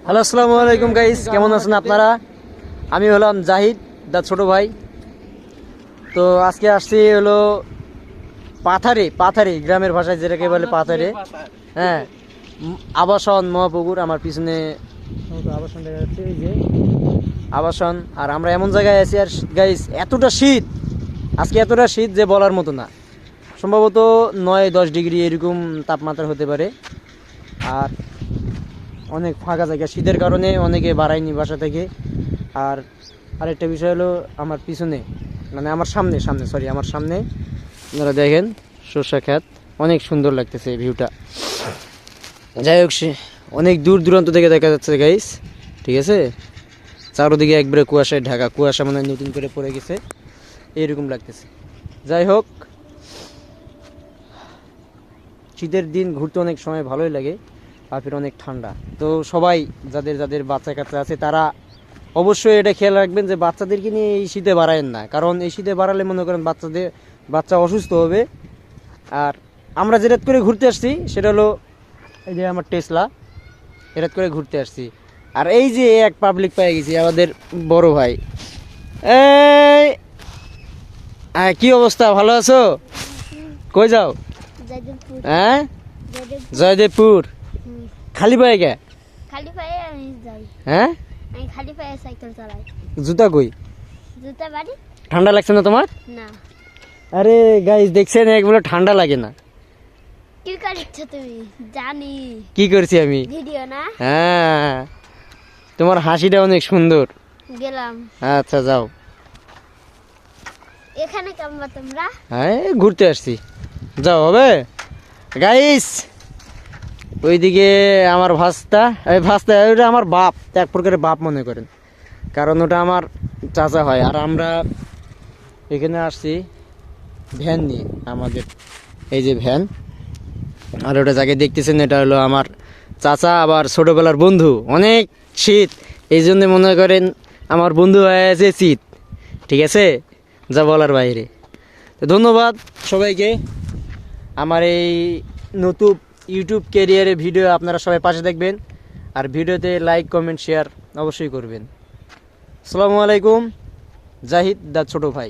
Hello আসসালামু আলাইকুম guys, কেমন আছেন আপনারা? আমি হলাম জাহিদ দা ছোট ভাই। তো আজকে আসছি হলো পাথারে গ্রামের ভাষায় যেটাকে বলে পাথারে। হ্যাঁ, আবাসন মহাপুকুর আমার পিছনে আবাসন দেখা যাচ্ছে, এই যে আবাসন। আর আমরা এমন জায়গায় আছি আর গাইস এতটা শীত, আজকে এতটা শীত যে বলার মতো না। সম্ভবত 9-10 ডিগ্রি এরকম তাপমাত্রা হতে পারে। আর অনেক ফাঁকা জায়গা, শীতের কারণে অনেকে বাড়ায়নি বাসা থেকে। আর আরেকটা বিষয় হলো আমার পিছনে, মানে আমার সামনে আমার সামনে আপনারা দেখেন সরষা ক্ষেত, অনেক সুন্দর লাগতেছে এই ভিউটা। যাই হোক, অনেক দূর দূরান্ত থেকে দেখা যাচ্ছে গাইস, ঠিক আছে। চারোদিকে একবারে কুয়াশায় ঢাকা, কুয়াশা মানে নতুন করে পড়ে গেছে এইরকম লাগতেছে। যাই হোক, শীতের দিন ঘুরতে অনেক সময় ভালোই লাগে, আর ফির অনেক ঠান্ডা। তো সবাই যাদের যাদের বাচ্চা কাচ্চা আছে তারা অবশ্যই এটা খেয়াল রাখবেন যে বাচ্চাদেরকে নিয়ে এই শীতে বাড়ায়েন না, কারণ এই শীতে বাড়ালে মনে করেন বাচ্চা অসুস্থ হবে। আর আমরা যেটা করে ঘুরতে আসছি সেটা হলো এই যে আমার টেসলা, এটা করে ঘুরতে আসছি। আর এই যে এক পাবলিক পেয়ে গেছি, আমাদের বড় ভাই। এই কি অবস্থা, ভালো আছো? কই যাও? হ্যাঁ, জয়দেবপুর। খালি পায়ে গে? খালি পায়ে আমি যাই। হ্যাঁ, আমি খালি পায়ে সাইকেল চালাই। জুতা কই? জুতা বাড়ি। ঠান্ডা লাগছে না তোমার? না। আরে গাইস দেখছেন, একবারে ঠান্ডা লাগে না। কি করছো তুমি? জানি। কি করছি আমি? ভিডিও না? হ্যাঁ, তোমার হাসিটা অনেক সুন্দর। গেলাম। আচ্ছা যাও। এখানে কেমন তোমরা? হ্যাঁ, ঘুরতে আসছি, যাও হবে গাইস। ওইদিকে আমার ভাস্তা, ওটা আমার বাপ, এক প্রকারের বাপ মনে করেন, কারণ ওটা আমার চাচা হয়। আর আমরা এখানে আসছি ভ্যান নিয়ে, আমাদের এই যে ভ্যান। আর ওটা যাকে দেখতেছেন এটা হলো আমার চাচা, আবার ছোটোবেলার বন্ধু। অনেক শীত, এই জন্য মনে করেন আমার বন্ধু হয়ে আছে শীত, ঠিক আছে, যা বলার বাইরে। তো ধন্যবাদ সবাইকে। আমার এই নতুন ইউটিউব ক্যারিয়ারে ভিডিও আপনারা সবাই পাশে দেখবেন, আর ভিডিওতে লাইক কমেন্ট শেয়ার অবশ্যই করবেন। আসসালামু আলাইকুম, জাহিদ দা ছোট ভাই।